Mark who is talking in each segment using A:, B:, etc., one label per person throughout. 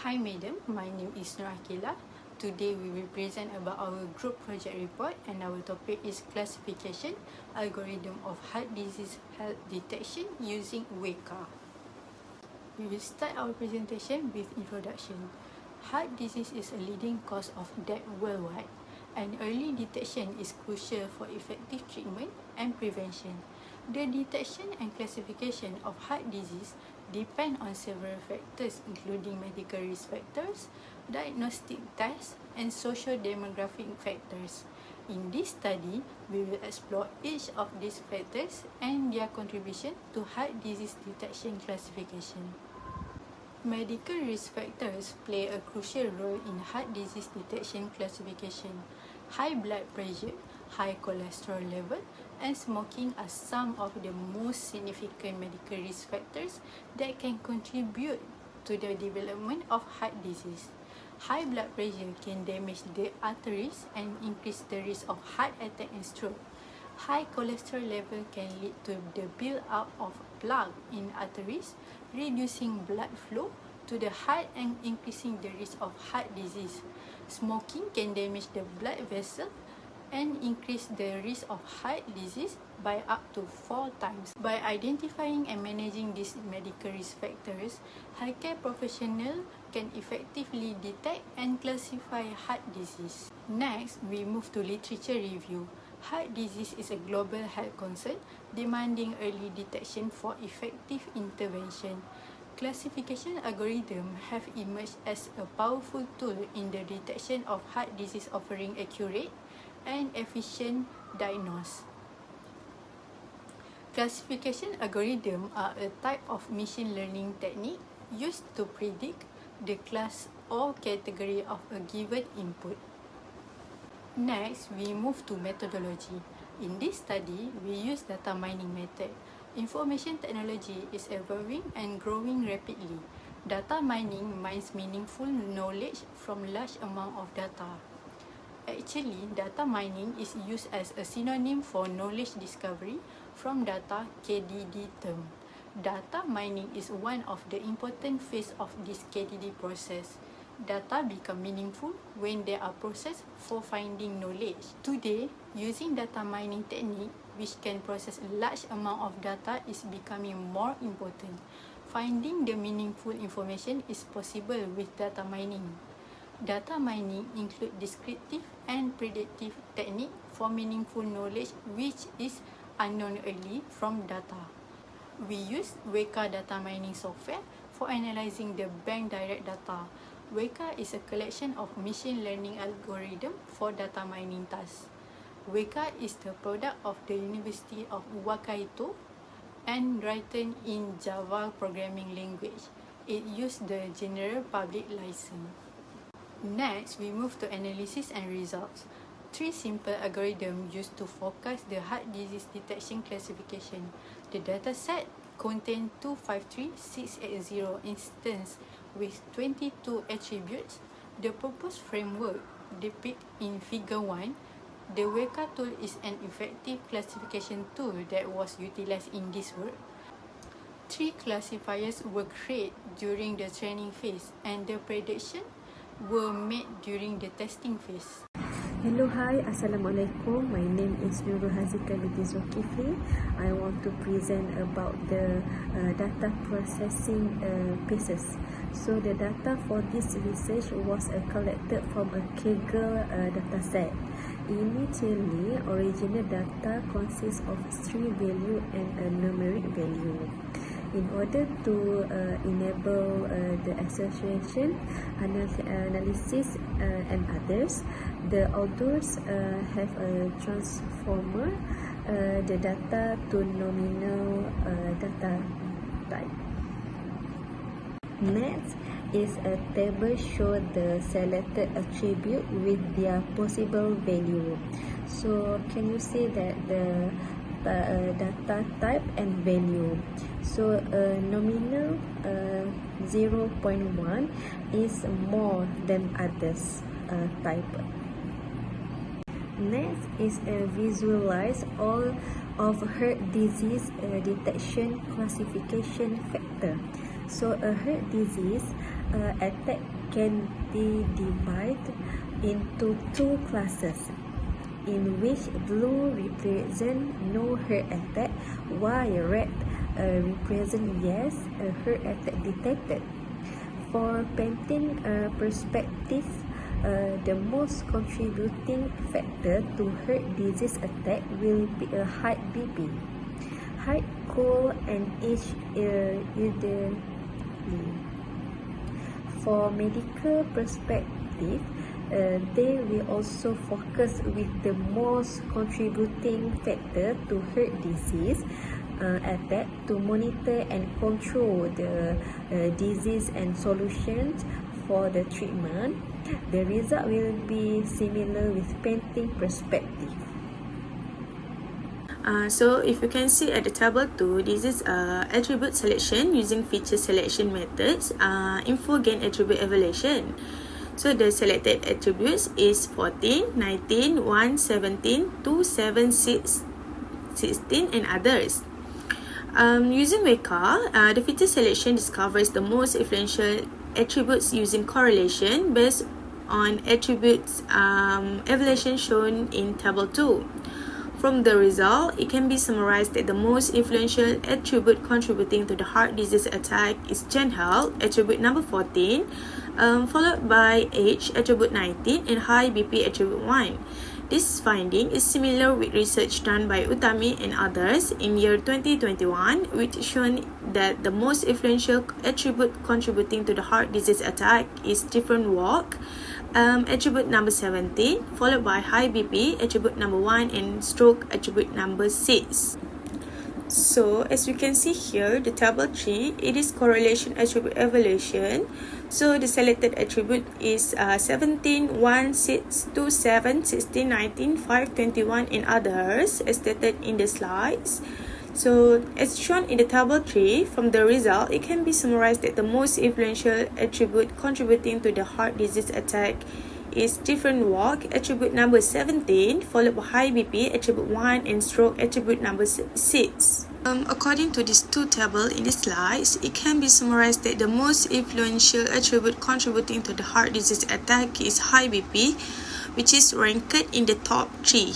A: Hi madam, my name is AQYLAH. Today we will present about our group project report and our topic is classification algorithm of heart disease health detection using Weka. We will start our presentation with introduction. Heart disease is a leading cause of death worldwide, and early detection is crucial for effective treatment and prevention. The detection and classification of heart disease depend on several factors including medical risk factors, diagnostic tests, and social demographic factors. In this study, we will explore each of these factors and their contribution to heart disease detection classification. Medical risk factors play a crucial role in heart disease detection classification. High blood pressure, high cholesterol level, and smoking are some of the most significant medical risk factors that can contribute to the development of heart disease. High blood pressure can damage the arteries and increase the risk of heart attack and stroke. High cholesterol level can lead to the build-up of plaque in arteries, reducing blood flow to the heart and increasing the risk of heart disease. Smoking can damage the blood vessel and increase the risk of heart disease by up to 4 times. By identifying and managing these medical risk factors, healthcare professionals can effectively detect and classify heart disease. Next, we move to literature review. Heart disease is a global health concern demanding early detection for effective intervention. Classification algorithms have emerged as a powerful tool in the detection of heart disease, offering accurate and efficient diagnosis. Classification algorithms are a type of machine learning technique used to predict the class or category of a given input. Next, we move to methodology. In this study, we use data mining method. Information technology is evolving and growing rapidly. Data mining mines meaningful knowledge from large amount of data. Actually, data mining is used as a synonym for knowledge discovery from data KDD term. Data mining is one of the important phases of this KDD process. Data become meaningful when they are processed for finding knowledge. Today, using data mining technique, which can process a large amount of data, is becoming more important. Finding the meaningful information is possible with data mining. Data mining includes descriptive and predictive technique for meaningful knowledge which is unknown early from data. We use Weka data mining software for analyzing the bank direct data. Weka is a collection of machine learning algorithms for data mining tasks. Weka is the product of the University of Weka and written in Java programming language. It uses the general public license. Next, we move to analysis and results. 3 simple algorithms used to forecast the heart disease detection classification. The dataset contains 253680 instances with 22 attributes. The proposed framework depicted in Figure 1. The Weka tool is an effective classification tool that was utilized in this work. 3 classifiers were created during the training phase and the predictions were made during the testing phase.
B: Hello, hi, Assalamualaikum. My name is NURUL binti ZOLKIPLI. I want to present about the data processing pieces. So the data for this research was collected from a Kaggle dataset. Initially, original data consists of string value and a numeric value. In order to enable the association, analysis, and others, the authors have a transformer the data to nominal data type. Next is a table show the selected attribute with their possible value. So can you see that the data type and value? So nominal 0.1 is more than others type. Next is visualize all of heart disease detection classification factor. So a heart disease attack can be divided into two classes, in which blue represent no hurt attack, while red represent yes, a hurt attack detected. For painting perspective, the most contributing factor to heart disease attack will be a high BP, height, cold, and age elderly. For medical perspective, they will also focus with the most contributing factor to heart disease attack to monitor and control the disease and solutions for the treatment. The result will be similar with painting perspective.
C: So if you can see at the table 2, this is attribute selection using feature selection methods, info gain attribute evaluation. So the selected attributes is 14, 19, 1, 17, 2, 7, 6, 16 and others. Using Weka, the feature selection discovers the most influential attributes using correlation based on attributes evaluation shown in table 2. From the result, it can be summarized that the most influential attribute contributing to the heart disease attack is gen health, attribute number 14, followed by age, attribute 19, and high BP, attribute 1. This finding is similar with research done by Utami and others in year 2021, which shown that the most influential attribute contributing to the heart disease attack is different walk, attribute number 17, followed by high BP, attribute number 1, and stroke, attribute number 6. So as we can see here, the table 3, it is correlation attribute evaluation. So the selected attribute is 17, 1, 6, 2, 7, 16, 19, 5, 21 and others as stated in the slides. So as shown in the table 3, from the result, it can be summarized that the most influential attribute contributing to the heart disease attack is different walk, attribute number 17, followed by high BP, attribute 1, and stroke, attribute number 6. According to these two tables in the slides, it can be summarized that the most influential attribute contributing to the heart disease attack is high BP, which is ranked in the top 3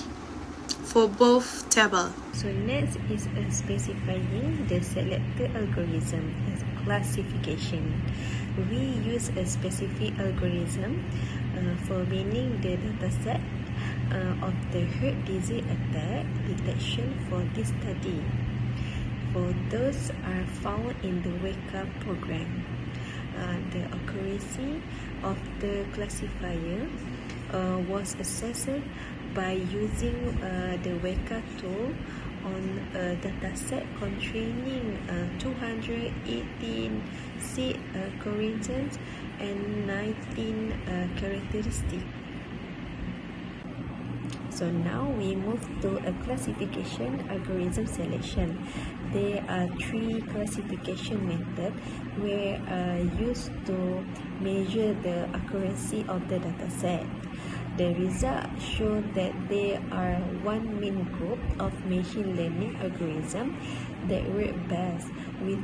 C: for both tables.
B: So next is specifying the selected algorithm as classification. We use a specific algorithm for meaning the dataset of the heart disease attack detection for this study. For those are found in the Weka program. The accuracy of the classifier was assessed by using the Weka tool on a dataset containing 218 seed coordinates and 19 characteristics. So now we move to a classification algorithm selection. There are 3 classification methods where used to measure the accuracy of the dataset. The results show that there are one main group of machine learning algorithms that work best with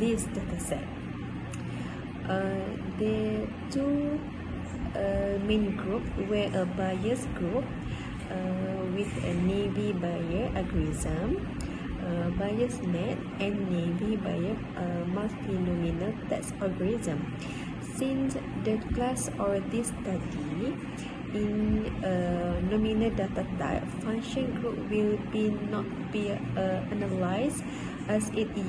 B: this dataset. The 2 main group were a bias group with a navy Bayer algorithm, bias net, and navy Bayer multinomial test algorithm. Since the class or this study in nominal data type, function group will not be analyzed as it is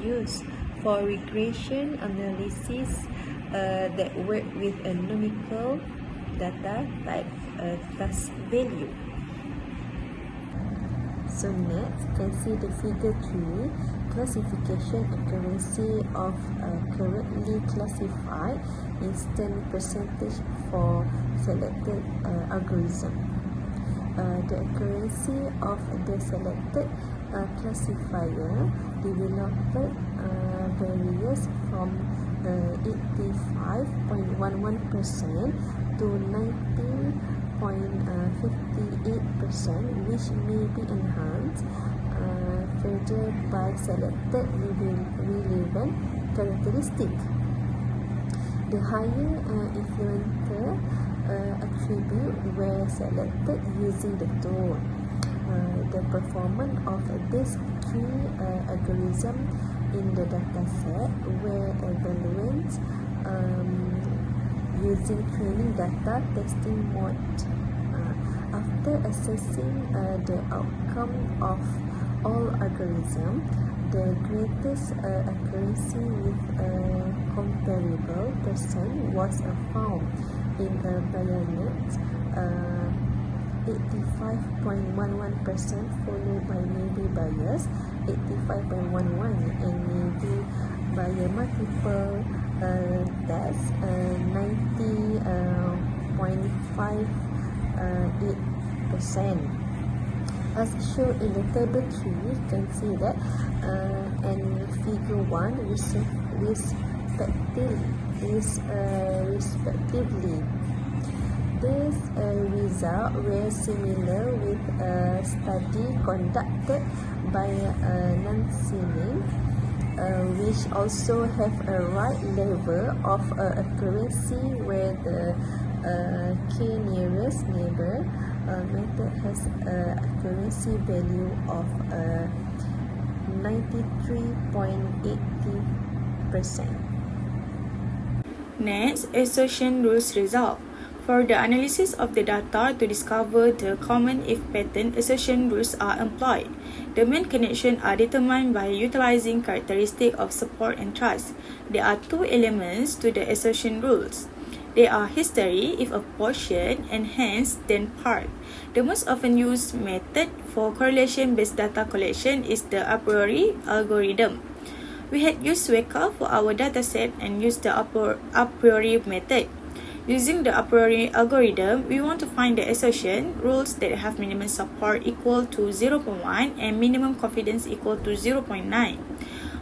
B: used for regression analysis that work with a numerical data type class value. So next, you can see the figure 3, classification accuracy of currently classified is 10% for selected algorithm. The accuracy of the selected classifier developed varies from 85.11% to 19.58%, which may be enhanced further by selected relevant characteristics. The higher influencer attribute were selected using the tool. The performance of these three algorithms in the dataset were evaluated using training data testing mode. After assessing the outcome of all algorithms, the greatest accuracy with a comparable person was found in a bayonet 85.11%, followed by navy bias 85.11%, and navy by a multiple test 90.58%. As shown in the table 3, you can see that and figure 1 respectively. These results were similar with a study conducted by Nancy, which also have a right level of accuracy, where the K nearest neighbor method has an accuracy value of 93.80%.
C: Next, assertion rules result. For the analysis of the data to discover the common if pattern, assertion rules are employed. The main connections are determined by utilizing characteristics of support and trust. There are two elements to the assertion rules. They are history if a portion, and hence then part. The most often used method for correlation-based data collection is the a priori algorithm. We had used Weka for our dataset and used the a priori method. Using the a priori algorithm, we want to find the assertion rules that have minimum support equal to 0.1 and minimum confidence equal to 0.9.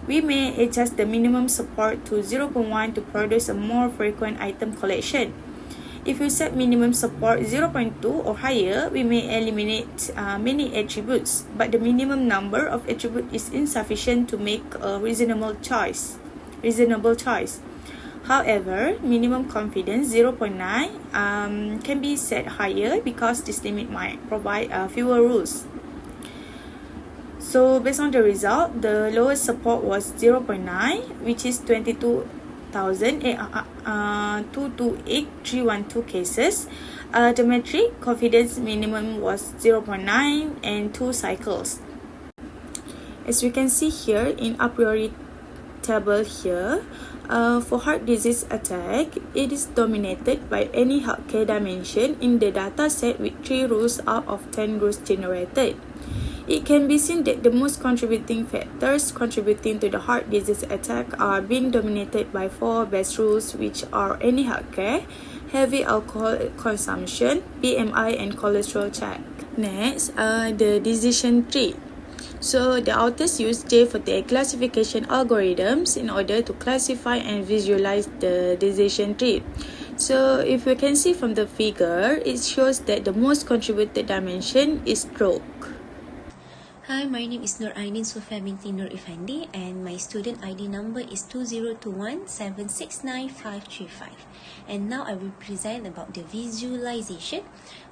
C: We may adjust the minimum support to 0.1 to produce a more frequent item collection. If we set minimum support 0.2 or higher, we may eliminate many attributes, but the minimum number of attributes is insufficient to make a reasonable choice. However, minimum confidence 0.9 can be set higher because this limit might provide fewer rules. So based on the result, the lowest support was 0.9, which is 22,228,312 cases. The metric confidence minimum was 0.9 and 2 cycles. As we can see here in a priori table here, for heart disease attack, it is dominated by any healthcare dimension in the data set with 3 rules out of 10 rules generated. It can be seen that the most contributing factors contributing to the heart disease attack are being dominated by 4 base rules, which are any healthcare, heavy alcohol consumption, BMI, and cholesterol check. Next, the decision tree. So the authors use J-fatigue classification algorithms in order to classify and visualize the decision tree. So if you can see from the figure, it shows that the most contributed dimension is stroke.
D: Hi, my name is AININ binti EFANDI, and my student ID number is 2021769535. And now I will present about the visualization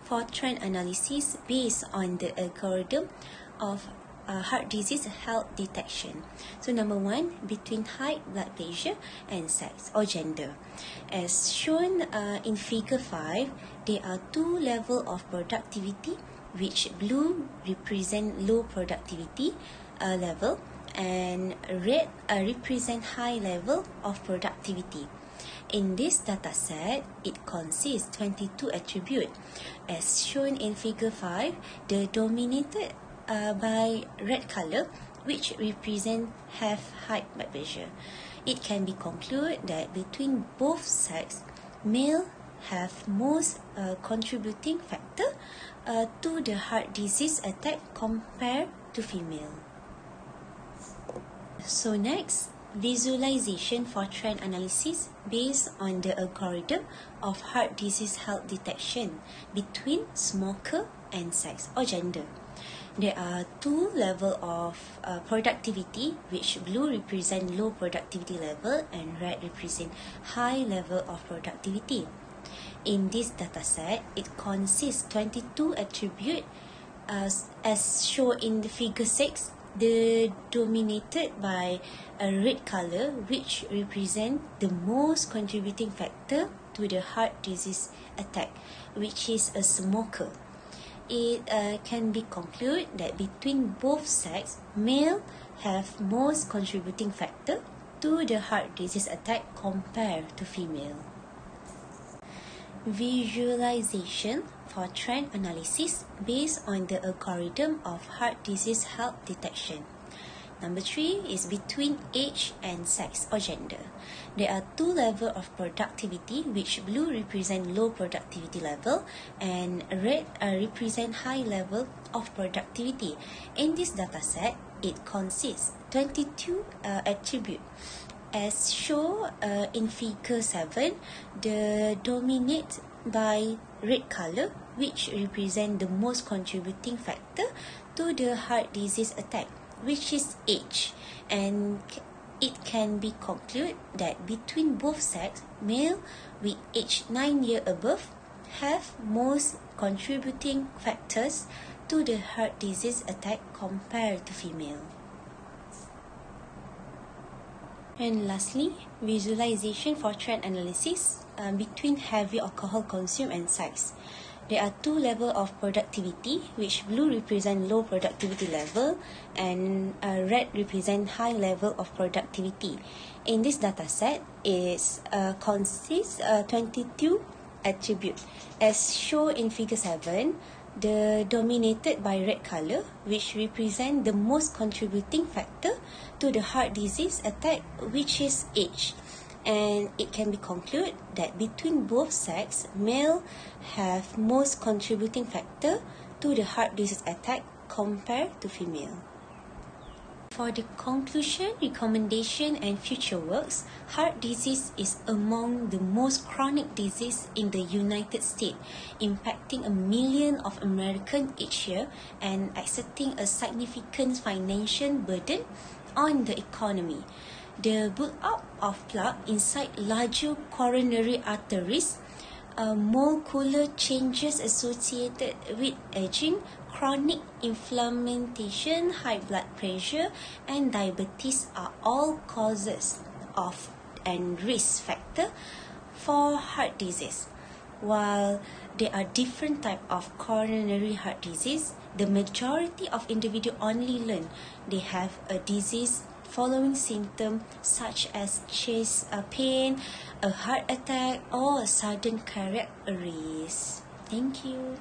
D: for trend analysis based on the algorithm of heart disease health detection. So number 1, between height, blood pressure, and sex or gender. As shown in figure 5, there are 2 levels of productivity, which blue represent low productivity level and red represent high level of productivity. In this data set, it consists 22 attributes. As shown in figure 5, the dominated by red color, which represent have high blood pressure. It can be concluded that between both sexes, male have most contributing factor to the heart disease attack compared to female. So next, visualization for trend analysis based on the algorithm of heart disease health detection between smoker and sex or gender. There are two levels of productivity, which blue represent low productivity level and red represent high level of productivity. In this dataset, it consists 22 attributes as shown in the figure 6. They're dominated by a red color, which represent the most contributing factor to the heart disease attack, which is a smoker. It can be concluded that between both sex, male have most contributing factor to the heart disease attack compared to female. Visualization for trend analysis based on the algorithm of heart disease health detection. Number 3 is between age and sex or gender. There are two levels of productivity, which blue represent low productivity level and red represent high level of productivity. In this dataset, it consists 22 attributes. As shown in figure 7, the dominate by red color, which represent the most contributing factor to the heart disease attack, which is age, and it can be concluded that between both sex, male with age 9 years above have most contributing factors to the heart disease attack compared to female. And lastly, visualization for trend analysis between heavy alcohol consume and sex. There are two levels of productivity, which blue represent low productivity level and red represent high level of productivity. In this dataset, it consists 22 attributes. As shown in figure 7, the dominated by red color, which represent the most contributing factor to the heart disease attack, which is age. And it can be concluded that between both sex, male have most contributing factor to the heart disease attack compared to female. For the conclusion, recommendation and future works, heart disease is among the most chronic disease in the United States, impacting 1 million of Americans each year and exerting a significant financial burden on the economy. The build-up of plaque inside larger coronary arteries, molecular changes associated with aging, chronic inflammation, high blood pressure, and diabetes are all causes of and risk factor for heart disease. While there are different types of coronary heart disease, the majority of individuals only learn they have a disease following symptoms such as chest pain, a heart attack, or a sudden cardiac arrest. Thank you.